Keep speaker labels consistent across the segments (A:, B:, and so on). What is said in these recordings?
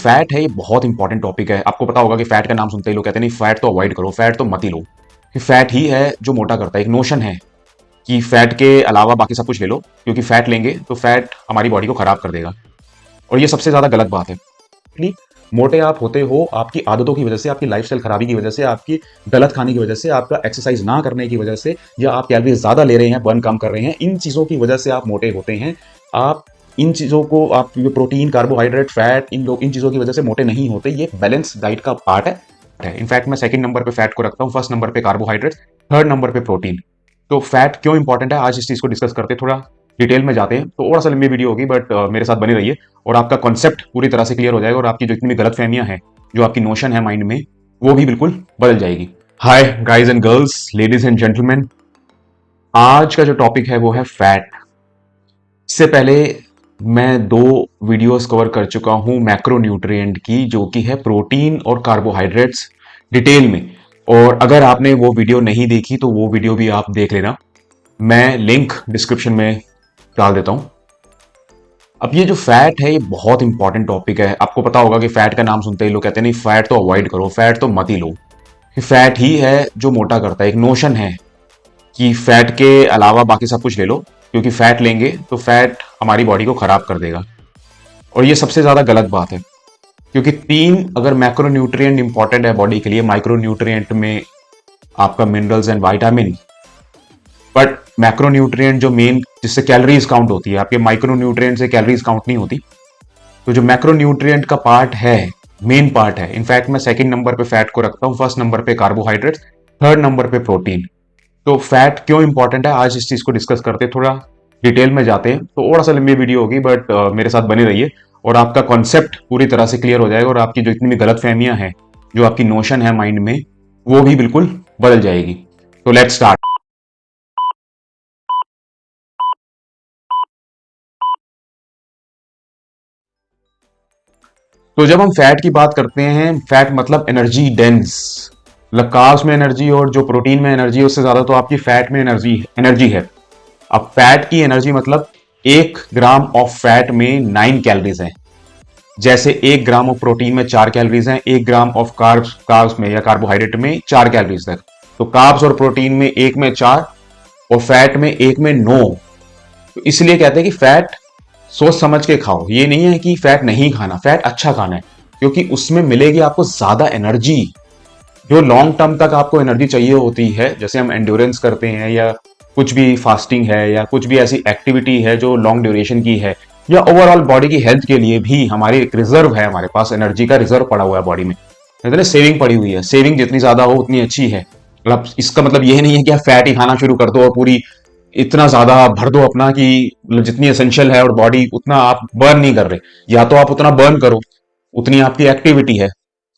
A: Fat है ये बहुत इंपॉर्टेंट टॉपिक है। आपको पता होगा कि फैट का नाम सुनते ही लोग कहते हैं नहीं फैट तो अवॉइड करो, फैट तो मत ही लो। फैट ही है जो मोटा करता है। एक नोशन है कि फैट के अलावा बाकी सब कुछ ले लो, क्योंकि फैट लेंगे तो फैट हमारी बॉडी को खराब कर देगा। और ये सबसे ज्यादा गलत बात है। इसलिए मोटे आप होते हो आपकी आदतों की वजह से, आपकी लाइफस्टाइल खराबी की वजह से, आपकी गलत खाने की वजह से, आपका एक्सरसाइज ना करने की वजह से, या आप कैलोरीज ज्यादा ले रहे हैं, बर्न कम कर रहे हैं, इन चीजों की वजह से आप मोटे होते हैं। आप इन चीजों को, आप प्रोटीन, कार्बोहाइड्रेट, फैट, इन चीजों की वजह से मोटे नहीं होते। ये बैलेंस डाइट का पार्ट है। इनफैक्ट मैं सेकंड नंबर पे फैट को रखता हूँ, फर्स्ट नंबर पे कार्बोहाइड्रेट, थर्ड नंबर पे प्रोटीन। तो फैट क्यों इंपॉर्टेंट है, आज इस चीज को डिस्कस करते हैं, थोड़ा डिटेल में जाते हैं। तो थोड़ा सा लंबी वीडियो होगी बट मेरे साथ बनी रहिए और आपका कॉन्सेप्ट पूरी तरह से क्लियर हो जाएगा और आपकी जो इतनी भी गलतफहमियां हैं, जो आपकी नोशन है माइंड में, वो भी बिल्कुल बदल जाएगी। Hi guys and girls, ladies and gentleman, आज का जो टॉपिक है वो है फैट। इससे पहले मैं 2 वीडियोस कवर कर चुका हूं मैक्रोन्यूट्रिएंट की, जो कि है प्रोटीन और कार्बोहाइड्रेट्स डिटेल में। और अगर आपने वो वीडियो नहीं देखी तो वो वीडियो भी आप देख लेना, मैं लिंक डिस्क्रिप्शन में डाल देता हूं। अब ये जो फैट है ये बहुत इंपॉर्टेंट टॉपिक है। आपको पता होगा कि फैट का नाम सुनते ही लोग कहते हैं नहीं फैट तो अवॉइड करो, फैट तो मत ही लो। फैट ही है जो मोटा करता है। एक नोशन है कि फैट के अलावा बाकी सब कुछ ले लो, क्योंकि फैट लेंगे तो फैट हमारी बॉडी को खराब कर देगा। और ये सबसे ज्यादा गलत बात है, क्योंकि 3 अगर मैक्रोन्यूट्रिएंट इंपॉर्टेंट है बॉडी के लिए, माइक्रोन्यूट्रिएंट में आपका minerals and vitamin, but macronutrient जो मेन जिससे कैलोरीज काउंट होती है, आपके माइक्रोन्यूट्रिएंट से कैलोरीज काउंट नहीं होती। तो जो मैक्रोन्यूट्रिएंट का पार्ट है, मेन पार्ट है। इनफैक्ट मैं सेकंड नंबर पे फैट को रखता हूं, फर्स्ट नंबर पे कार्बोहाइड्रेट, थर्ड नंबर पे प्रोटीन। तो फैट क्यों इंपॉर्टेंट है, आज इस चीज को डिस्कस करते हैं, थोड़ा डिटेल में जाते हैं। तो थोड़ा सा लंबी वीडियो होगी बट मेरे साथ बने रहिए और आपका कॉन्सेप्ट पूरी तरह से क्लियर हो जाएगा और आपकी जो इतनी भी गलतफहमियां हैं, जो आपकी नोशन है माइंड में, वो भी बिल्कुल बदल जाएगी। तो लेट्स स्टार्ट। तो जब हम फैट की बात करते हैं, फैट मतलब एनर्जी डेंस, मतलब कार्ब्स में एनर्जी और जो प्रोटीन में एनर्जी है उससे ज्यादा तो आपकी फैट में एनर्जी है। अब फैट की एनर्जी मतलब 1 ग्राम ऑफ फैट में 9 कैलोरीज हैं। जैसे 1 ग्राम ऑफ प्रोटीन में 4 कैलोरीज हैं, 1 ग्राम ऑफ कार्ब्स में या कार्बोहाइड्रेट में 4 कैलोरीज तक। तो कार्ब्स और प्रोटीन में 1 में 4 और फैट में 1 में 9। तो इसलिए कहते हैं कि फैट सोच समझ के खाओ। ये नहीं है कि फैट नहीं खाना, फैट अच्छा खाना है, क्योंकि उसमें मिलेगी आपको ज्यादा एनर्जी, जो लॉन्ग टर्म तक आपको एनर्जी चाहिए होती है। जैसे हम एंड्योरेंस करते हैं या कुछ भी फास्टिंग है या कुछ भी ऐसी एक्टिविटी है जो लॉन्ग ड्यूरेशन की है, या ओवरऑल बॉडी की हेल्थ के लिए भी हमारी एक रिजर्व है, हमारे पास एनर्जी का रिजर्व पड़ा हुआ है बॉडी में, मतलब सेविंग पड़ी हुई है। सेविंग जितनी ज्यादा हो उतनी अच्छी है। मतलब इसका मतलब यह नहीं है कि आप फैट ही खाना शुरू कर दो और पूरी इतना ज्यादा भर दो अपना कि मतलब जितनी एसेंशियल है और बॉडी उतना आप बर्न नहीं कर रहे। या तो आप उतना बर्न करो, उतनी आपकी एक्टिविटी है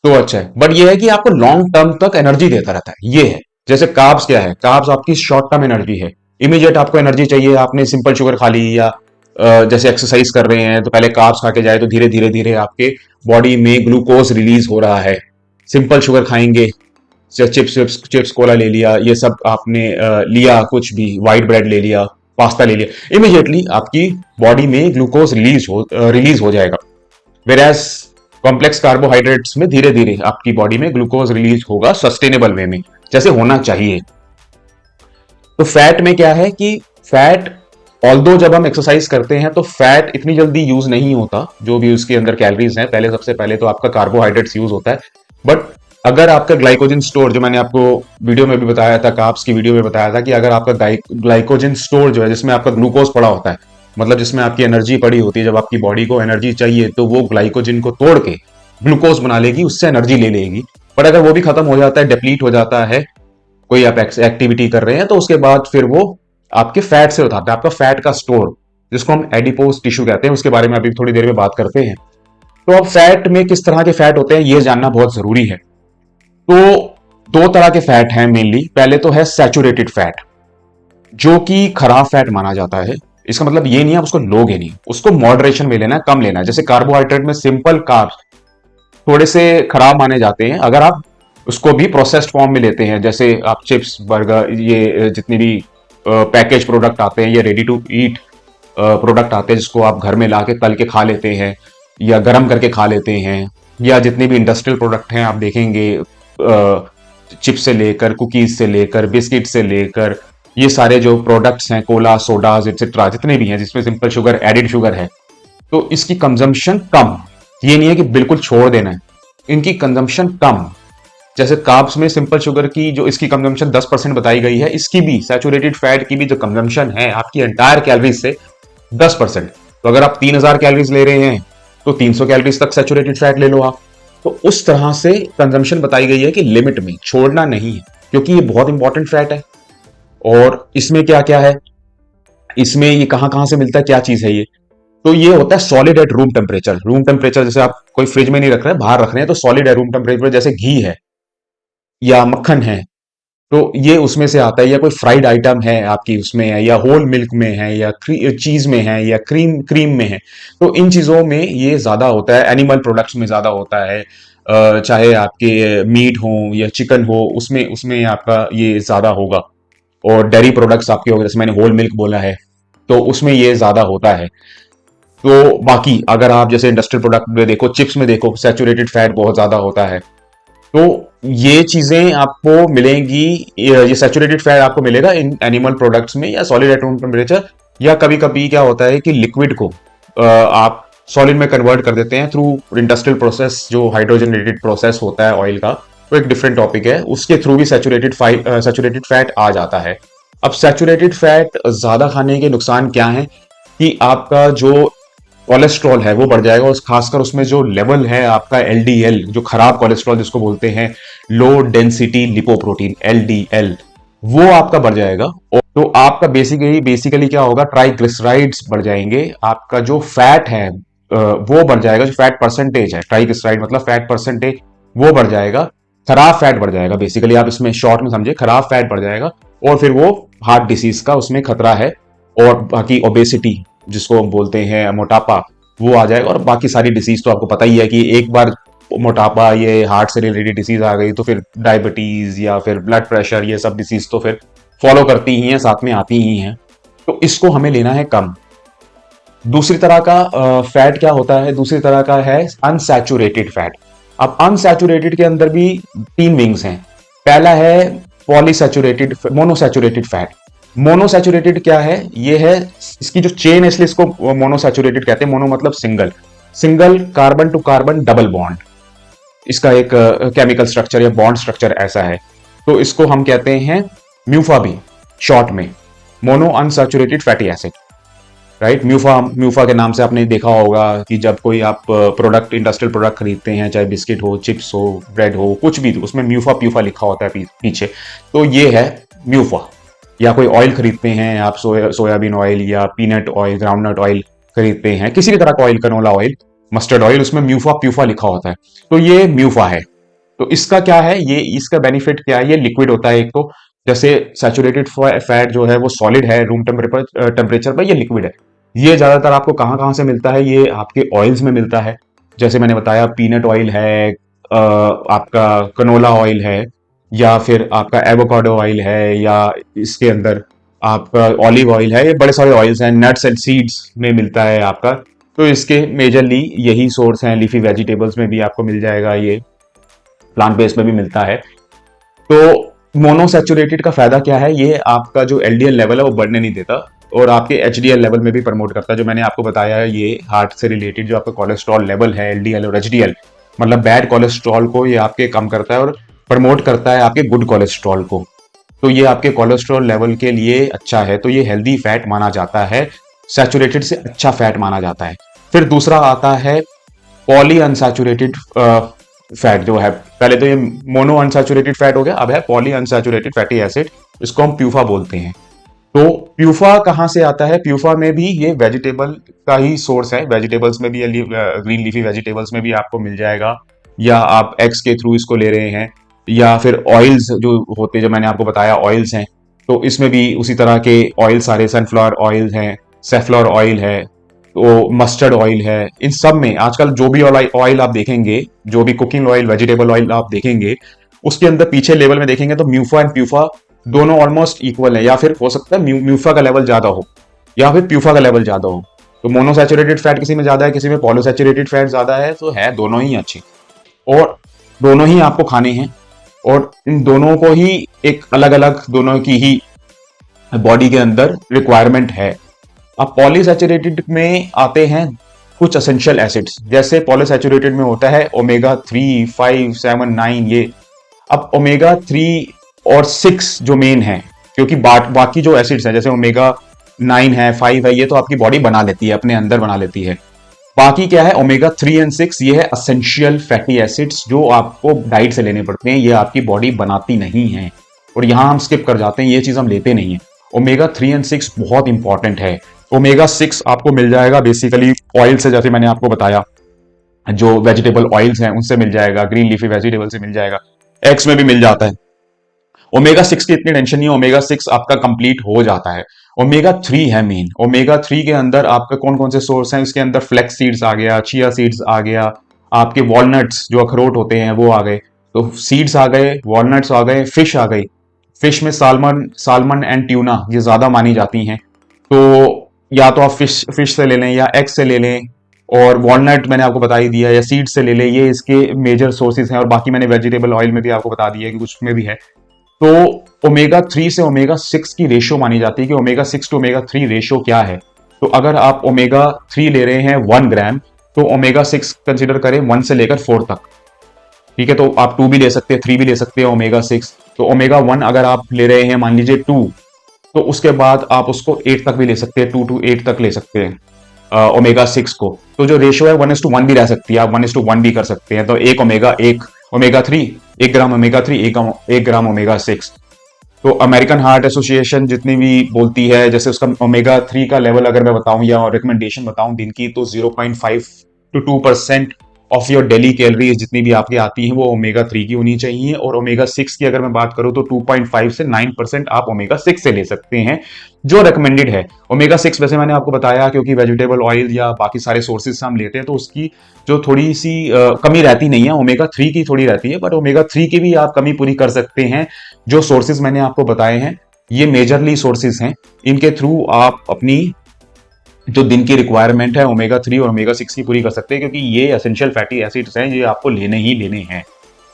A: तो अच्छा है, बट ये है कि आपको लॉन्ग टर्म तक एनर्जी देता रहता है। ये है जैसे कार्ब्स क्या है, कार्ब्स आपकी शॉर्ट टर्म एनर्जी है। इमीडिएट आपको एनर्जी चाहिए, आपने सिंपल शुगर खा ली या जैसे एक्सरसाइज कर रहे हैं तो पहले कार्ब्स खा के जाए तो धीरे धीरे धीरे आपके बॉडी में ग्लूकोज रिलीज हो रहा है। सिंपल शुगर खाएंगे, चिप्स कोला ले लिया, ये सब आपने लिया, कुछ भी व्हाइट ब्रेड ले लिया, पास्ता ले लिया, इमीडिएटली आपकी बॉडी में ग्लूकोज रिलीज हो जाएगा। वेराज कॉम्प्लेक्स कार्बोहाइड्रेट्स में धीरे धीरे आपकी बॉडी में ग्लूकोज रिलीज होगा सस्टेनेबल वे में, जैसे होना चाहिए। तो फैट में क्या है कि फैट ऑल्दो जब हम एक्सरसाइज करते हैं तो फैट इतनी जल्दी यूज नहीं होता, जो भी उसके अंदर कैलोरीज हैं। पहले सबसे पहले तो आपका कार्बोहाइड्रेट्स यूज होता है, बट अगर आपका ग्लाइकोजन स्टोर, जो मैंने आपको वीडियो में भी बताया था, कार्ब्स की वीडियो में बताया था कि अगर आपका ग्लाइकोजन स्टोर जो है, जिसमें आपका ग्लूकोज पड़ा होता है, मतलब जिसमें आपकी एनर्जी पड़ी होती है, जब आपकी बॉडी को एनर्जी चाहिए तो वो ग्लाइकोजन को तोड़ के ग्लूकोज बना लेगी, उससे एनर्जी ले लेगी। पर अगर वो भी खत्म हो जाता है, डिप्लीट हो जाता है, कोई आप एक्टिविटी कर रहे हैं, तो उसके बाद फिर वो आपके फैट से होता है, आपका फैट का स्टोर, जिसको हम एडिपोज टिश्यू कहते हैं। उसके बारे में अभी थोड़ी देर में बात करते हैं। तो अब फैट में किस तरह के फैट होते हैं ये जानना बहुत जरूरी है। तो 2 तरह के फैट हैं मेनली। पहले तो है सैचुरेटेड फैट, जो कि खराब फैट माना जाता है। इसका मतलब ये नहीं है उसको लोगे नहीं, उसको मॉडरेशन में लेना है, कम लेना है। जैसे कार्बोहाइड्रेट में सिंपल कार्ब्स थोड़े से खराब माने जाते हैं अगर आप उसको भी प्रोसेस्ड फॉर्म में लेते हैं। जैसे आप चिप्स, बर्गर, ये जितनी भी पैकेज प्रोडक्ट आते हैं, ये रेडी टू ईट प्रोडक्ट आते हैं जिसको आप घर में ला के तल के खा लेते हैं, या गर्म करके खा लेते हैं, या जितने भी इंडस्ट्रियल प्रोडक्ट हैं आप देखेंगे, चिप्स से लेकर, कुकीज से लेकर, बिस्किट से लेकर, ये सारे जो प्रोडक्ट्स हैं, कोला, सोडाज एक्सेट्रा, जितने भी हैं जिसमें सिंपल शुगर, एडिड शुगर है, तो इसकी कंजम्पशन कम। ये नहीं है कि बिल्कुल छोड़ देना है, इनकी कंजम्पशन कम। जैसे कार्ब्स में सिंपल शुगर की जो इसकी कंजम्पशन 10% बताई गई है, इसकी भी सैचुरेटेड फैट की भी जो कंजम्पशन है आपकी एंटायर कैलोरीज से 10%। तो अगर आप 3000 कैलोरीज ले रहे हैं तो 300 कैलोरीज तक सैचुरेटेड फैट ले लो आप। तो उस तरह से कंजम्पशन बताई गई है कि लिमिट में, छोड़ना नहीं है, क्योंकि ये बहुत इंपॉर्टेंट फैट है। और इसमें क्या क्या है, इसमें ये कहां कहां से मिलता है, क्या चीज है ये, तो ये होता है solid at room temperature. Room temperature जैसे आप कोई फ्रिज में नहीं रख रहे हैं, बाहर रख रहे हैं, तो सॉलिड है रूम टेम्परेचर, जैसे घी है या मक्खन है, तो ये उसमें से आता है। या कोई फ्राइड आइटम है आपकी उसमें है, या होल मिल्क में है, या चीज में है, या क्रीम क्रीम में है, तो इन चीजों में ये ज्यादा होता है। एनिमल प्रोडक्ट्स में ज्यादा होता है, चाहे आपके मीट हो या चिकन हो, उसमें उसमें आपका ये ज्यादा होगा। और डेयरी प्रोडक्ट्स आपके हो गए, जैसे मैंने होल मिल्क बोला है, तो उसमें ये ज्यादा होता है। तो बाकी अगर आप जैसे इंडस्ट्रियल प्रोडक्ट में देखो, चिप्स में देखो, सैचुरेटेड फैट बहुत ज्यादा होता है। तो ये चीजें आपको मिलेंगी, ये सैचुरेटेड फैट आपको मिलेगा इन एनिमल प्रोडक्ट्स में, या सॉलिड एट रूम टेम्परेचर, या कभी कभी क्या होता है कि लिक्विड को आप सॉलिड में कन्वर्ट कर देते हैं थ्रू इंडस्ट्रियल प्रोसेस, जो हाइड्रोजन रिलेटेड प्रोसेस होता है ऑयल का, वो एक डिफरेंट टॉपिक है, उसके थ्रू भी सैचुरेटेड फैट आ जाता है। अब सैचुरेटेड फैट ज्यादा खाने के नुकसान क्या है, कि आपका जो कोलेस्ट्रॉल है वो बढ़ जाएगा, और खासकर उसमें जो लेवल है आपका एलडीएल, जो खराब कोलेस्ट्रॉल जिसको बोलते हैं, लो डेंसिटी लिपोप्रोटीन, एलडीएल, वो आपका बढ़ जाएगा। और तो आपका बेसिकली क्या होगा, ट्राइग्लिसराइड्स बढ़ जाएंगे, आपका जो फैट है वो बढ़ जाएगा, जो फैट परसेंटेज है, ट्राइग्लिसराइड मतलब फैट परसेंटेज, वो बढ़ जाएगा, खराब फैट बढ़ जाएगा। बेसिकली आप इसमें शॉर्ट में समझे, खराब फैट बढ़ जाएगा, और फिर वो हार्ट डिसीज का उसमें खतरा है। और बाकी ओबेसिटी जिसको हम बोलते हैं, मोटापा, वो आ जाएगा। और बाकी सारी डिसीज तो आपको पता ही है कि एक बार मोटापा, ये हार्ट से रिलेटेड डिसीज आ गई तो फिर डायबिटीज या फिर ब्लड प्रेशर, ये सब डिसीज तो फिर फॉलो करती ही हैं, साथ में आती ही हैं। तो इसको हमें लेना है कम। दूसरी तरह का फैट क्या होता है, दूसरी तरह का है अनसैचुरेटेड फैट। अब अनसैचुरेटेड के अंदर भी तीन विंग्स हैं। पहला है पॉलीसैचुरेटेड, मोनोसैचुरेटेड फैट। मोनोसैचुरेटेड क्या है, ये है इसकी जो चेन है, इसलिए इसको मोनोसैचुरेटेड कहते हैं। मोनो मतलब single, single carbon to carbon double bond, इसका एक केमिकल स्ट्रक्चर या बॉन्ड स्ट्रक्चर ऐसा है। तो इसको हम कहते हैं म्यूफा भी, शॉर्ट में, mono unsaturated fatty acid, right. MUFA के नाम से आपने देखा होगा कि जब कोई आप प्रोडक्ट, इंडस्ट्रियल प्रोडक्ट खरीदते हैं, चाहे बिस्किट हो, चिप्स हो, ब्रेड हो, कुछ भी, उसमें म्यूफा प्यूफा लिखा होता है पीछे, तो ये है म्यूफा। या कोई ऑयल खरीदते हैं आप, सोयाबीन ऑयल या पीनट ऑयल, ग्राउंडनट ऑयल खरीदते हैं, किसी भी तरह का oil, canola oil, mustard oil, उसमें म्यूफा प्यूफा लिखा होता है, तो ये म्यूफा है। तो इसका क्या है, ये इसका बेनिफिट क्या है, ये लिक्विड होता है एक तो, जैसे सैचुरेटेड फैट जो है वो सॉलिड है रूम टेम्परेचर पर, ये लिक्विड है। ये ज्यादातर आपको कहाँ कहाँ से मिलता है, ये आपके ऑयल्स में मिलता है। जैसे मैंने बताया, पीनट ऑयल है, आपका कनोला ऑयल है, या फिर आपका एवोकाडो ऑयल है, या इसके अंदर आपका ऑलिव ऑयल है, ये बड़े सारे ऑयल्स हैं। नट्स एंड सीड्स में मिलता है आपका। तो इसके मेजरली यही सोर्स हैं। लीफी वेजिटेबल्स में भी आपको मिल जाएगा, ये प्लांट बेस्ड में भी मिलता है। तो मोनोसैचुरेटेड का फायदा क्या है, ये आपका जो एलडीएल लेवल है वो बढ़ने नहीं देता, और आपके एचडीएल लेवल में भी प्रमोट करता है। जो मैंने आपको बताया है, ये हार्ट से रिलेटेड जो आपका कोलेस्ट्रॉल लेवल है, एलडीएल और एचडीएल, मतलब बैड कोलेस्ट्रॉल को ये आपके कम करता है, और प्रमोट करता है आपके गुड कोलेस्ट्रॉल को। तो ये आपके कोलेस्ट्रॉल लेवल के लिए अच्छा है, तो ये हेल्दी फैट माना जाता है, सैचुरेटेड से अच्छा फैट माना जाता है। फिर दूसरा आता है पॉली अनसैचुरेटेड फैट, जो है, पहले तो ये मोनो अनसैचुरेटेड फैट हो गया, अब है पॉली अनसैचुरेटेड फैटी एसिड, इसको हम प्यूफा बोलते हैं। तो प्यूफा कहां से आता है, प्यूफा में भी ये वेजिटेबल का ही सोर्स है। वेजिटेबल्स में भी, ग्रीन लीफी वेजिटेबल्स में भी आपको मिल जाएगा, या आप एग्स के थ्रू इसको ले रहे हैं, या फिर ऑयल्स जो होते हैं, जो मैंने आपको बताया ऑयल्स हैं, तो इसमें भी उसी तरह के ऑयल सारे, सनफ्लावर ऑयल हैं, सेफ्लॉर ऑयल है, तो मस्टर्ड ऑयल है। इन सब में आजकल जो भी ऑयल आप देखेंगे, जो भी कुकिंग ऑयल, वेजिटेबल ऑयल आप देखेंगे, उसके अंदर पीछे लेवल में देखेंगे तो म्यूफा एंड प्यूफा दोनों ऑलमोस्ट इक्वल है, या फिर हो सकता है म्यूफा का लेवल ज्यादा हो या फिर प्यूफा का लेवल ज्यादा हो। तो मोनोसैचुरेटेड फैट किसी में ज्यादा है, किसी में पॉलीसैचुरेटेड फैट ज्यादा है, तो है दोनों ही अच्छे और दोनों ही आपको खाने हैं और इन दोनों को ही एक अलग अलग दोनों की ही बॉडी के अंदर रिक्वायरमेंट है। अब पॉलीसैचुरेटेड में आते हैं कुछ असेंशियल एसिड्स, जैसे पॉलीसैचुरेटेड में होता है ओमेगा 3, 5, 7, 9 ये। अब ओमेगा 3 और 6 जो मेन है, क्योंकि बाकी जो एसिड्स हैं जैसे ओमेगा 9 है, 5 है, ये तो आपकी बॉडी बना लेती है, अपने अंदर बना लेती है। बाकी क्या है, ओमेगा 3 एंड 6 ये है असेंशियल फैटी एसिड्स जो आपको डाइट से लेने पड़ते हैं, ये आपकी बॉडी बनाती नहीं है और यहां हम स्किप कर जाते हैं, ये चीज हम लेते नहीं है। ओमेगा 3 एंड 6 बहुत इंपॉर्टेंट है। ओमेगा 6 आपको मिल जाएगा बेसिकली ऑयल से, जैसे मैंने आपको बताया जो वेजिटेबल ऑयल्स हैं उनसे मिल जाएगा, ग्रीन लीफी वेजिटेबल से मिल जाएगा, एग्स में भी मिल जाता है। ओमेगा 6 की इतनी टेंशन नहीं है, ओमेगा 6 आपका कंप्लीट हो जाता है। ओमेगा 3 है मेन। ओमेगा 3 के अंदर आपका कौन कौन से सोर्स हैं, इसके अंदर फ्लैक्स सीड्स आ गया, चिया सीड्स आ गया, आपके वॉलनट्स जो अखरोट होते हैं वो आ गए, तो सीड्स आ गए, वॉलनट्स आ गए, फिश आ गई। फिश में सालमन एंड ट्यूना ये ज्यादा मानी जाती हैं, तो या तो आप फिश से ले लें या एग से ले लें, और वॉलनट मैंने आपको बता ही दिया, या सीड से ले लें, ये इसके मेजर सोर्सेज हैं। और बाकी मैंने वेजिटेबल ऑयल में भी आपको बता दिया कि कुछ में भी है। तो ओमेगा 3 से ओमेगा 6 की रेशियो मानी जाती है कि ओमेगा 6 टू ओमेगा 3 रेशियो क्या है। तो अगर आप ओमेगा 3 ले रहे हैं 1 ग्राम, तो ओमेगा 6 कंसिडर करें 1 से लेकर 4 तक, ठीक है। तो आप 2 भी ले सकते हैं, 3 भी ले सकते हैं ओमेगा 6। तो ओमेगा 1 अगर आप ले रहे हैं मान लीजिए 2, तो उसके बाद आप उसको 8 तक भी ले सकते हैं, 2 to 8 तक ले सकते हैं ओमेगा 6 को। तो जो रेशियो है 1:1 भी रह सकती है, आप 1:1 भी कर सकते हैं। तो एक ओमेगा 3, 1 ग्राम ओमेगा 3, 1 ग्राम ओमेगा 6। तो अमेरिकन हार्ट एसोसिएशन जितनी भी बोलती है, जैसे उसका ओमेगा 3 का लेवल अगर मैं बताऊं या रिकमेंडेशन बताऊं दिन की, तो 0.5 to 2% of your daily calories जितनी भी आपकी आती है वो ओमेगा 3 की होनी चाहिए। और ओमेगा 6 की अगर मैं बात करूं तो 2.5 से 9% आप ओमेगा 6 से ले सकते हैं, जो रिकमेंडेड है। ओमेगा 6 वैसे मैंने आपको बताया क्योंकि वेजिटेबल ऑयल या बाकी सारे सोर्सेज से हम लेते हैं, तो उसकी जो थोड़ी सी कमी रहती नहीं है, ओमेगा 3 की थोड़ी रहती है, पर ओमेगा 3 की भी आप कमी पूरी कर सकते हैं। जो सोर्सेज मैंने आपको बताए हैं ये मेजरली सोर्सेज हैं, इनके थ्रू आप अपनी जो दिन की रिक्वायरमेंट है ओमेगा 3 और ओमेगा 6 की पूरी कर सकते हैं, क्योंकि ये एसेंशियल फैटी एसिड्स हैं, ये आपको लेने ही लेने हैं।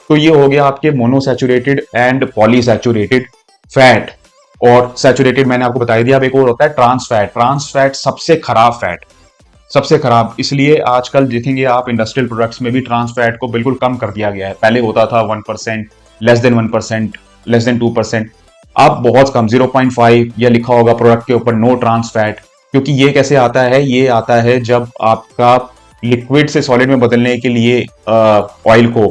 A: तो ये हो गया आपके मोनोसैचुरेटेड एंड पॉलीसैचुरेटेड फैट। और सैचुरेटेड मैंने आपको बता दिया। अब एक और होता है ट्रांस फैट। ट्रांस फैट सबसे खराब फैट, सबसे खराब, इसलिए आजकल देखेंगे आप इंडस्ट्रियल प्रोडक्ट्स में भी ट्रांस फैट को बिल्कुल कम कर दिया गया है। पहले होता था 1%, लेस देन 1%, लेस देन 2%, अब बहुत कम 0.5 या लिखा होगा प्रोडक्ट के ऊपर नो ट्रांस फैट। क्योंकि ये कैसे आता है, ये आता है जब आपका लिक्विड से सॉलिड में बदलने के लिए ऑयल को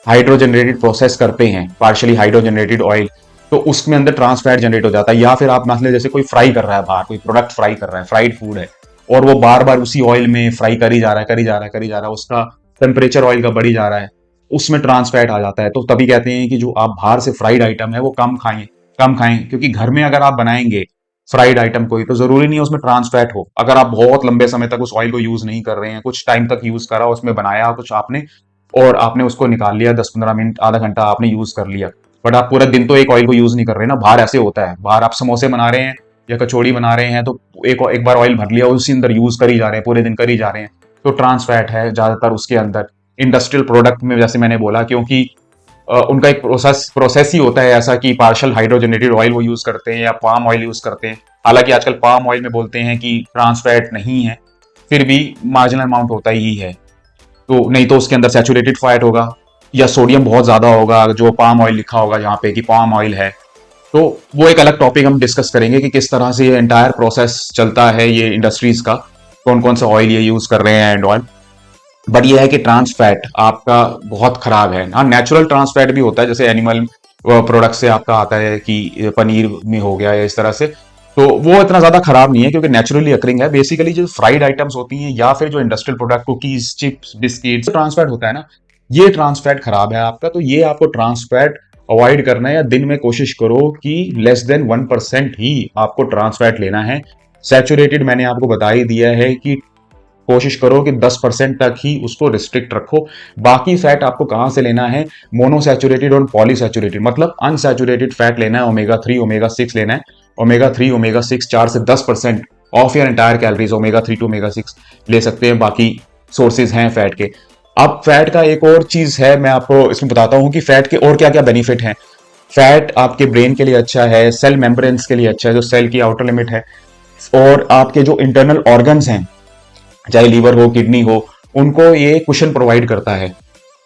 A: हाइड्रोजनरेटेड प्रोसेस करते हैं, पार्शियली हाइड्रोजनरेटेड ऑयल, तो उसमें अंदर ट्रांस फैट जनरेट हो जाता है। या फिर आप मान लीजिए जैसे कोई फ्राई कर रहा है बाहर, कोई प्रोडक्ट फ्राई कर रहा है, फ्राइड फूड है, और वो बार बार उसी ऑयल में फ्राई करी जा रहा है, करी जा रहा है, करी जा रहा है, उसका टेम्परेचर ऑयल का बढ़ी जा रहा है, उसमें ट्रांस फैट आ जाता है। तो तभी कहते हैं कि जो आप बाहर से फ्राइड आइटम है वो कम खाएं, कम खाएं। क्योंकि घर में अगर आप बनाएंगे फ्राइड आइटम कोई, तो जरूरी नहीं है उसमें ट्रांस फैट हो। अगर आप बहुत लंबे समय तक उस ऑयल को यूज नहीं कर रहे हैं, कुछ टाइम तक यूज करा, उसमें बनाया कुछ आपने और आपने उसको निकाल लिया, 10-15 मिनट, आधा घंटा आपने यूज कर लिया, बट आप पूरा दिन तो एक ऑयल को यूज नहीं कर रहे ना। बाहर ऐसे होता है, बाहर आप समोसे बना रहे हैं या कचौड़ी बना रहे हैं, तो एक बार ऑयल भर लिया, उसी अंदर यूज करी जा रहे हैं, पूरे दिन करी जा रहे हैं, तो ट्रांस फैट है ज्यादातर उसके अंदर। इंडस्ट्रियल प्रोडक्ट में जैसे मैंने बोला, क्योंकि उनका एक प्रोसेस ही होता है ऐसा कि पार्शियल हाइड्रोजनेटेड ऑयल वो यूज करते हैं या पाम ऑयल यूज करते हैं। हालांकि आजकल पाम ऑयल में बोलते हैं कि ट्रांस फैट नहीं है, फिर भी मार्जिनल अमाउंट होता ही है। तो नहीं तो उसके अंदर सैचुरेटेड फैट होगा या सोडियम बहुत ज्यादा होगा, जो पाम ऑयल लिखा होगा यहाँ पे कि पाम ऑयल है। तो वो एक अलग टॉपिक हम डिस्कस करेंगे कि किस तरह से ये एंटायर प्रोसेस चलता है, ये इंडस्ट्रीज का, कौन कौन सा ऑयल ये यूज कर रहे हैं एंड ऑयल। बट ये है कि ट्रांस फैट आपका बहुत खराब है। हाँ, नेचुरल ट्रांस फैट भी होता है, जैसे एनिमल प्रोडक्ट से आपका आता है कि पनीर में हो गया या इस तरह से, तो वो इतना ज्यादा खराब नहीं है क्योंकि नेचुरली अकरिंग है। बेसिकली जो फ्राइड आइटम्स होती हैं या फिर जो industrial product, cookies, chips, biscuits, trans fat होता है ना, ये ट्रांस फैट खराब है आपका। तो ये आपको ट्रांस फैट अवॉइड करना है, या दिन में कोशिश करो कि लेस देन 1% ही आपको ट्रांस फैट लेना है। सैचुरेटेड मैंने आपको बता ही दिया है कि कोशिश करो कि 10% तक ही उसको रिस्ट्रिक्ट रखो। बाकी फैट आपको कहां से लेना है, मोनोसैचुरेटेड और पॉलीसैचुरेटेड, मतलब अनसैचुरेटेड फैट लेना है। ओमेगा 3, ओमेगा 6 लेना है। ओमेगा 3, ओमेगा 6 4 से 10% of your entire calories, omega 3 to omega 6 ले सकते हैं, बाकी सोर्सेज हैं फैट के। अब फैट का एक और चीज है, मैं आपको इसमें बताता हूं कि फैट के और क्या क्या बेनिफिट हैं। फैट आपके ब्रेन के लिए अच्छा है, सेल मेम्ब्रेन्स के लिए अच्छा है, जो सेल की आउटर लिमिट है, और आपके जो इंटरनल ऑर्गन्स हैं, चाहे लीवर हो, किडनी हो, उनको ये कुशन प्रोवाइड करता है।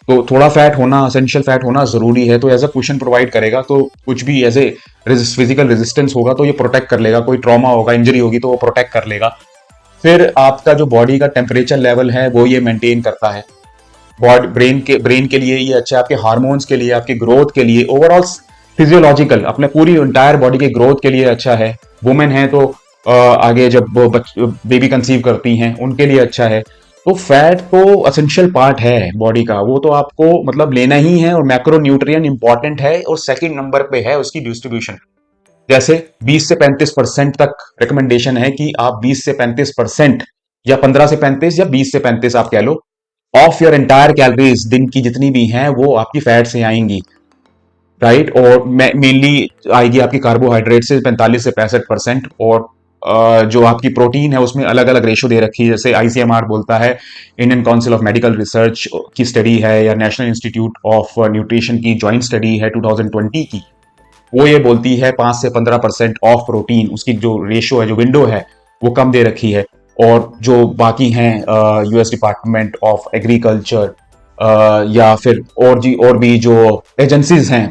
A: तो थोड़ा फैट होना, असेंशियल फैट होना जरूरी है, तो एज अ कुशन प्रोवाइड करेगा, तो कुछ भी एज ए फिजिकल रेजिस्टेंस होगा तो ये प्रोटेक्ट कर लेगा, कोई ट्रॉमा होगा, इंजरी होगी तो वो प्रोटेक्ट कर लेगा। फिर आपका जो बॉडी का टेम्परेचर लेवल है वो ये मेंटेन करता है। बॉडी ब्रेन के लिए ये अच्छा है, आपके हार्मोन्स के लिए, आपकी ग्रोथ के लिए, ओवरऑल फिजियोलॉजिकल अपने पूरी इंटायर बॉडी के ग्रोथ के लिए अच्छा है। वुमेन है तो आगे जब वो बेबी कंसीव करती हैं उनके लिए अच्छा है। तो फैट तो असेंशियल पार्ट है बॉडी का, वो तो आपको मतलब लेना ही है, और मैक्रो न्यूट्रिएंट इंपॉर्टेंट है, और सेकंड नंबर पे है उसकी डिस्ट्रीब्यूशन। जैसे 20 से 35% तक रिकमेंडेशन है कि आप 20 से 35%, या 15 से 35, या 20 से 35 आप कह लो, ऑफ योर एंटायर कैलोरीज, दिन की जितनी भी हैं वो आपकी फैट से आएंगी, राइट। और मेनली आएगी आपकी कार्बोहाइड्रेट से 45 से 65%, और जो आपकी प्रोटीन है उसमें अलग अलग रेशो दे रखी है, जैसे आईसीएमआर बोलता है, Indian council of medical research की स्टडी है, या नेशनल इंस्टीट्यूट ऑफ न्यूट्रिशन की ज्वाइंट स्टडी है 2020 की, वो ये बोलती है 5 से 15% ऑफ प्रोटीन, उसकी जो रेशो है, जो विंडो है, वो कम दे रखी है। और जो बाकी हैं यूएस डिपार्टमेंट ऑफ एग्रीकल्चर, या फिर और भी जो एजेंसीज हैं,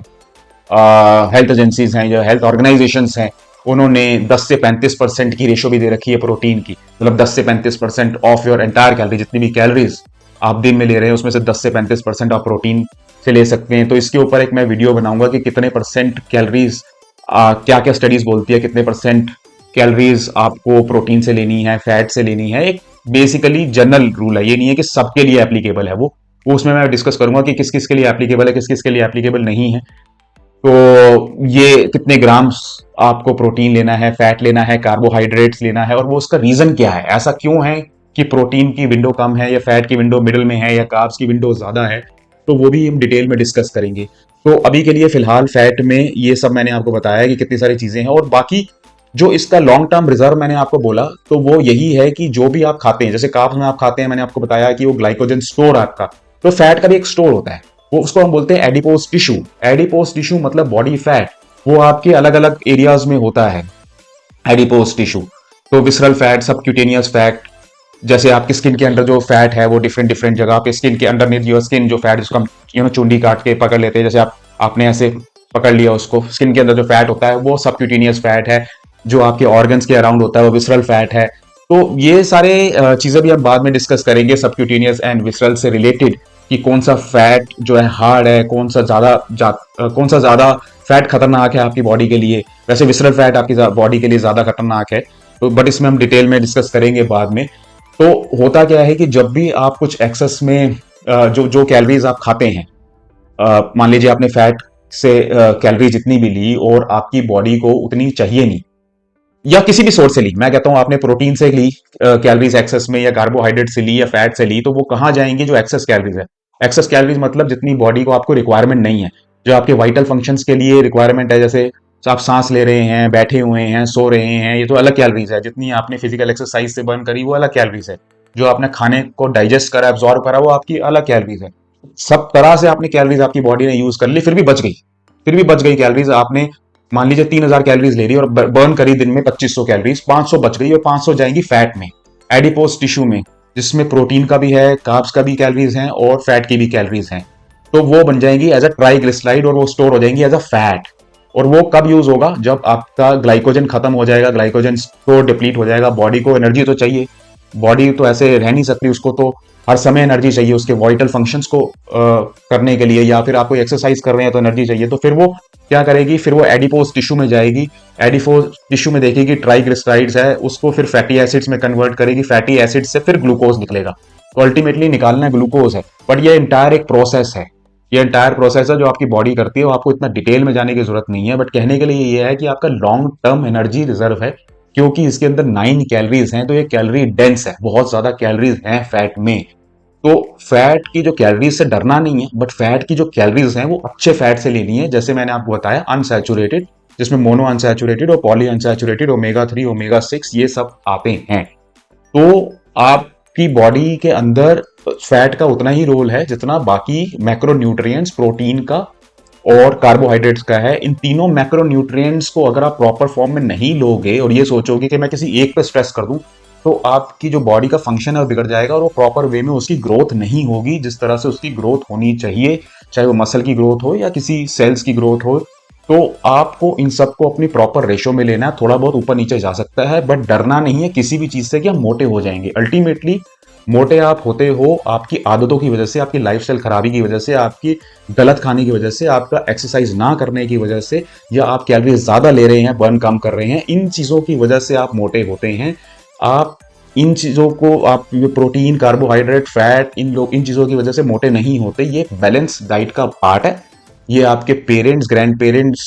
A: हेल्थ एजेंसीज हैं या हेल्थ ऑर्गेनाइजेशंस हैं, उन्होंने 10 से 35% की रेशो भी दे रखी है प्रोटीन की, मतलब 10 से 35% ऑफ योर एंटायर कैलोरी, जितनी भी कैलोरीज आप दिन में ले रहे हैं उसमें से 10 से 35% आप प्रोटीन से ले सकते हैं। तो इसके ऊपर एक मैं वीडियो बनाऊंगा कि कितने परसेंट कैलोरीज, क्या क्या स्टडीज बोलती है, कितने परसेंट कैलोरीज आपको प्रोटीन से लेनी है, फैट से लेनी है। एक बेसिकली जनरल रूल है, ये नहीं है कि सबके लिए एप्लीकेबल है वो उसमें मैं डिस्कस करूंगा कि किस किस के लिए एप्लीकेबल है, किस किस के लिए एप्लीकेबल नहीं है। तो ये कितने ग्राम्स आपको प्रोटीन लेना है, फैट लेना है, कार्बोहाइड्रेट्स लेना है, और वो उसका रीजन क्या है, ऐसा क्यों है कि प्रोटीन की विंडो कम है, या फैट की विंडो मिडिल में है, या कार्ब्स की विंडो ज्यादा है, तो वो भी हम डिटेल में डिस्कस करेंगे। तो अभी के लिए फिलहाल फैट में ये सब मैंने आपको बताया कि कितनी सारी चीजें हैं, और बाकी जो इसका लॉन्ग टर्म रिजर्व मैंने आपको बोला, तो वो यही है कि जो भी आप खाते हैं, जैसे कार्ब्स में आप खाते हैं, मैंने आपको बताया कि वो ग्लाइकोजन स्टोर आपका, तो फैट का भी एक स्टोर होता है, वो उसको हम बोलते हैं एडिपोज टिश्यू। एडिपोज टिश्यू मतलब बॉडी फैट, वो आपके अलग अलग एरियाज में होता है एडिपोज टिश्यू। तो विसरल फैट, सबक्यूटेनियस फैट, जैसे आपकी स्किन के अंदर जो फैट है वो डिफरेंट डिफरेंट जगह पे, स्किन के अंडरनीथ योर स्किन जो फैट, जिसको हम चुंडी काट के पकड़ लेते हैं, जैसे आपने ऐसे पकड़ लिया उसको, स्किन के अंदर जो फैट होता है वो सबक्यूटेनियस फैट है। जो आपके ऑर्गन्स के अराउंड होता है वो विसरल फैट है। तो ये सारे चीजें भी हम बाद में डिस्कस करेंगे सबक्यूटेनियस एंड विसरल से रिलेटेड, कि कौन सा फैट जो है हार्ड है, कौन सा ज्यादा फैट खतरनाक है आपकी बॉडी के लिए। वैसे विसरल फैट आपकी बॉडी के लिए ज्यादा खतरनाक है, तो बट इसमें हम डिटेल में डिस्कस करेंगे बाद में। तो होता क्या है कि जब भी आप कुछ एक्सेस में जो जो कैलोरीज आप खाते हैं, मान लीजिए आपने फैट से कैलोरी जितनी भी ली और आपकी बॉडी को उतनी चाहिए नहीं, या किसी भी सोर्स से ली, मैं कहता हूं आपने प्रोटीन से ली कैलोरीज एक्सेस में, या कार्बोहाइड्रेट से ली, या फैट से ली, तो वो कहां जाएंगी, जो एक्सेस कैलोरीज है। एक्सेस कैलोरीज मतलब जितनी बॉडी को आपको रिक्वायरमेंट नहीं है, जो आपके वाइटल फंक्शंस के लिए रिक्वायरमेंट है, जैसे आप सांस ले रहे हैं, बैठे हुए हैं, सो रहे हैं, ये तो अलग कैलोरीज है। जितनी आपने फिजिकल एक्सरसाइज से बर्न करी वो अलग कैलोरीज है। जो आपने खाने को डाइजेस्ट करा, एब्जॉर्ब करा, वो आपकी अलग कैलोरीज है। सब तरह से आपने कैलोरीज आपकी बॉडी ने यूज कर ली, फिर भी बच गई कैलोरीज। आपने मान लीजिए 3000 कैलोरीज ले रही और बर्न करी दिन में 2500 कैलोरीज, 500 बच गई, और 500 जाएंगी फैट में, एडिपोज टिश्यू में, जिसमें प्रोटीन का भी है, कार्ब्स का भी कैलोरीज हैं, और फैट की भी कैलोरीज हैं। तो वो बन जाएंगी एज अ ट्राइग्लिसराइड, और वो स्टोर हो जाएंगी एज अ फैट। और वो कब यूज होगा, जब आपका ग्लाइकोजन खत्म हो जाएगा, ग्लाइकोजन स्टोर डिप्लीट हो जाएगा। बॉडी को एनर्जी तो चाहिए, बॉडी तो ऐसे रह नहीं सकती, उसको तो हर समय एनर्जी चाहिए उसके वाइटल फंक्शंस को करने के लिए, या फिर आप कोई एक्सरसाइज कर रहे हैं तो एनर्जी चाहिए। तो फिर वो क्या करेगी, फिर वो एडिपोज टिश्यू में जाएगी, एडिपोज टिश्यू में देखेगी ट्राइग्लिसराइड्स है, उसको फिर फैटी एसिड्स में कन्वर्ट करेगी, फैटी एसिड से फिर ग्लूकोज निकलेगा। तो अल्टीमेटली निकालना ग्लूकोज है। बट ये इंटायर एक प्रोसेस है, ये इंटायर प्रोसेस है जो आपकी बॉडी करती है, वो आपको इतना डिटेल में जाने की जरूरत नहीं है। बट कहने के लिए ये है कि आपका लॉन्ग टर्म एनर्जी रिजर्व है, क्योंकि इसके अंदर 9 कैलोरीज हैं, तो ये कैलोरी डेंस है, बहुत ज्यादा कैलोरीज हैं फैट में। तो फैट की जो कैलोरीज से डरना नहीं है, बट फैट की जो कैलोरीज हैं वो अच्छे फैट से लेनी है, जैसे मैंने आपको बताया अनसैचुरेटेड जिसमें मोनो अनसैचुरेटेड और पॉली अनसैचुरेटेड ओमेगा 3 ओमेगा 6 ये सब आते हैं। तो आपकी बॉडी के अंदर फैट का उतना ही रोल है जितना बाकी मैक्रोन्यूट्रिएंट्स, प्रोटीन का और कार्बोहाइड्रेट्स का है। इन तीनों मैक्रोन्यूट्रिएंट्स को अगर आप प्रॉपर फॉर्म में नहीं लोगे और ये सोचोगे कि मैं किसी एक पे स्ट्रेस कर दूं, तो आपकी जो बॉडी का फंक्शन है वो बिगड़ जाएगा और वो प्रॉपर वे में उसकी ग्रोथ नहीं होगी जिस तरह से उसकी ग्रोथ होनी चाहिए, चाहे वो मसल की ग्रोथ हो या किसी सेल्स की ग्रोथ हो। तो आपको इन सबको अपनी प्रॉपर रेशो में लेना है। थोड़ा बहुत ऊपर नीचे जा सकता है, बट डरना नहीं है किसी भी चीज से कि हम मोटे हो जाएंगे। अल्टीमेटली मोटे आप होते हो आपकी आदतों की वजह से, आपकी लाइफस्टाइल खराबी की वजह से, आपकी गलत खाने की वजह से, आपका एक्सरसाइज ना करने की वजह से, या आप कैलोरीज ज्यादा ले रहे हैं, बर्न कम कर रहे हैं, इन चीजों की वजह से आप मोटे होते हैं। आप इन चीजों को, आप प्रोटीन, कार्बोहाइड्रेट, फैट, इन चीजों की वजह से मोटे नहीं होते। ये बैलेंस डाइट का पार्ट है। ये आपके parents, grand parents,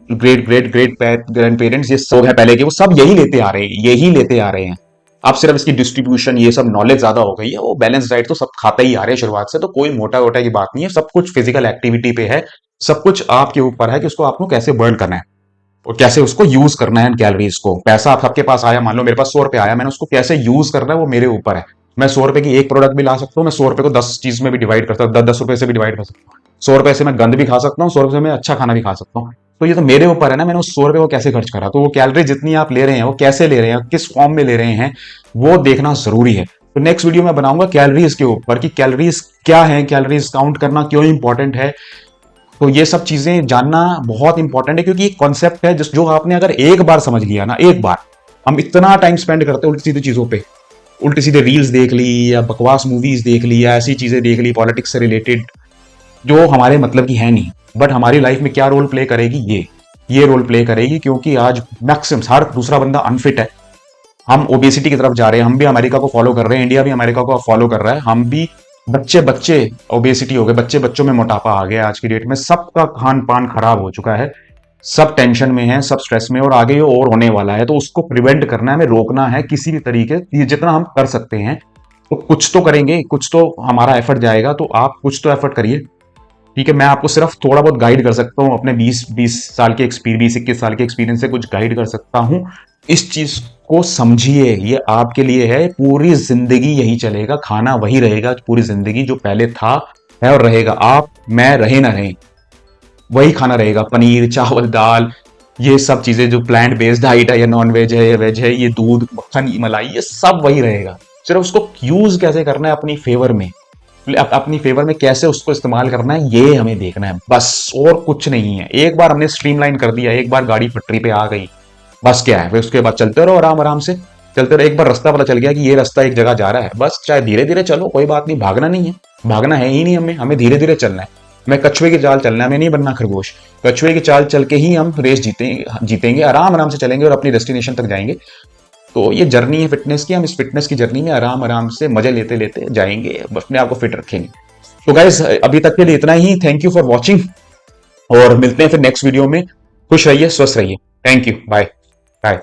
A: great great great grand parents, ये सब है पहले के, वो सब यही लेते आ रहे हैं, यही लेते आ रहे हैं। अब सिर्फ इसकी डिस्ट्रीब्यूशन, ये सब नॉलेज ज्यादा हो गई है। वो बैलेंस डाइट तो सब खाता ही आ रहे हैं शुरुआत से, तो कोई मोटा वोटा की बात नहीं है। सब कुछ फिजिकल एक्टिविटी पे है, सब कुछ आपके ऊपर है कि उसको आपको कैसे बर्न करना है और कैसे उसको यूज करना है कैलोरीज को। पैसा आप सबके पास आया, मान लो मेरे पास 100 रुपए आया, मैंने उसको कैसे यूज करना है वो मेरे ऊपर है। मैं 100 रुपए की एक प्रोडक्ट भी ला सकता हूँ, मैं 100 रुपए को 10 चीज में भी डिवाइड कर सकता हूँ, 10 10 रुपए से भी डिवाइड कर सकता हूँ। 100 रुपए से मैं गंद भी खा सकता हूँ, 100 रुपए से मैं अच्छा खाना भी खा सकता हूँ। तो ये तो मेरे ऊपर है ना, मैंने उस 100 रुपए को कैसे खर्च करा। तो वो कैलोरी जितनी आप ले रहे हैं वो कैसे ले रहे हैं, किस फॉर्म में ले रहे हैं, वो देखना जरूरी है। तो नेक्स्ट वीडियो में बनाऊंगा कैलोरीज के ऊपर कि कैलोरीज क्या है, कैलोरीज काउंट करना क्यों इंपॉर्टेंट है। तो ये सब चीजें जानना बहुत इंपॉर्टेंट है, क्योंकि एक कॉन्सेप्ट है जो आपने अगर एक बार समझ लिया ना, एक बार, हम इतना टाइम स्पेंड करते हैं उल्टी सीधी चीजों पे, उल्टी सीधे रील्स देख ली या बकवास मूवीज देख ली या ऐसी चीजें देख ली पॉलिटिक्स से रिलेटेड जो हमारे मतलब की है नहीं, बट हमारी लाइफ में क्या रोल प्ले करेगी, ये रोल प्ले करेगी। क्योंकि आज मैक्सिमम हर दूसरा बंदा अनफिट है। हम ओबेसिटी की तरफ जा रहे हैं, हम भी अमेरिका को फॉलो कर रहे हैं, इंडिया भी अमेरिका को फॉलो कर रहा है। हम भी बच्चे बच्चे ओबेसिटी हो गए, बच्चे बच्चों में मोटापा आ गया। आज की डेट में सबका खान पान खराब हो चुका है, सब टेंशन में है, सब स्ट्रेस में, और आगे ये और होने वाला है। तो उसको प्रिवेंट करना है, हमें रोकना है किसी भी तरीके, ये जितना हम कर सकते हैं। तो कुछ तो करेंगे, कुछ तो हमारा एफर्ट जाएगा। तो आप कुछ तो एफर्ट करिए, ठीक है। मैं आपको सिर्फ थोड़ा बहुत गाइड कर सकता हूँ, अपने 20 साल के एक्सपीरियंस, 21 साल के एक्सपीरियंस से कुछ गाइड कर सकता हूँ। इस चीज को समझिए, ये आपके लिए है। पूरी जिंदगी यही चलेगा, खाना वही रहेगा पूरी जिंदगी, जो पहले था है और रहेगा। आप मैं रहे ना रहे, वही खाना रहेगा। पनीर, चावल, दाल, ये सब चीजें जो प्लांट बेस्ड डाइट है, या नॉन वेज है या वेज है, ये दूध, मक्खन, मलाई, ये सब वही रहेगा। सिर्फ उसको यूज कैसे करना है अपनी फेवर में, अपनी फेवर में कैसे उसको इस्तेमाल करना है, ये हमें देखना है बस, और कुछ नहीं है। एक बार हमने स्ट्रीमलाइन कर दिया, एक बार गाड़ी पटरी पे आ गई, बस क्या है, फिर उसके बाद चलते रहो, आराम आराम से चलते रहो। एक बार रास्ता पता चल गया कि ये रास्ता एक जगह जा रहा है, बस चाहे धीरे धीरे चलो, कोई बात नहीं, भागना नहीं है, भागना है ही नहीं हमें, हमें धीरे धीरे चलना है। मैं कछुए की चाल चलना है, हमें नहीं बनना खरगोश। कछुए की चाल चल के ही हम रेस जीतेंगे, आराम आराम से चलेंगे और अपनी डेस्टिनेशन तक जाएंगे। तो ये जर्नी है फिटनेस की, हम इस फिटनेस की जर्नी में आराम आराम से मजे लेते लेते जाएंगे, अपने आप को फिट रखेंगे। तो गाइस अभी तक के लिए इतना ही। थैंक यू फॉर वॉचिंग, और मिलते हैं फिर नेक्स्ट वीडियो में। खुश रहिए, स्वस्थ रहिए। Thank you, bye bye.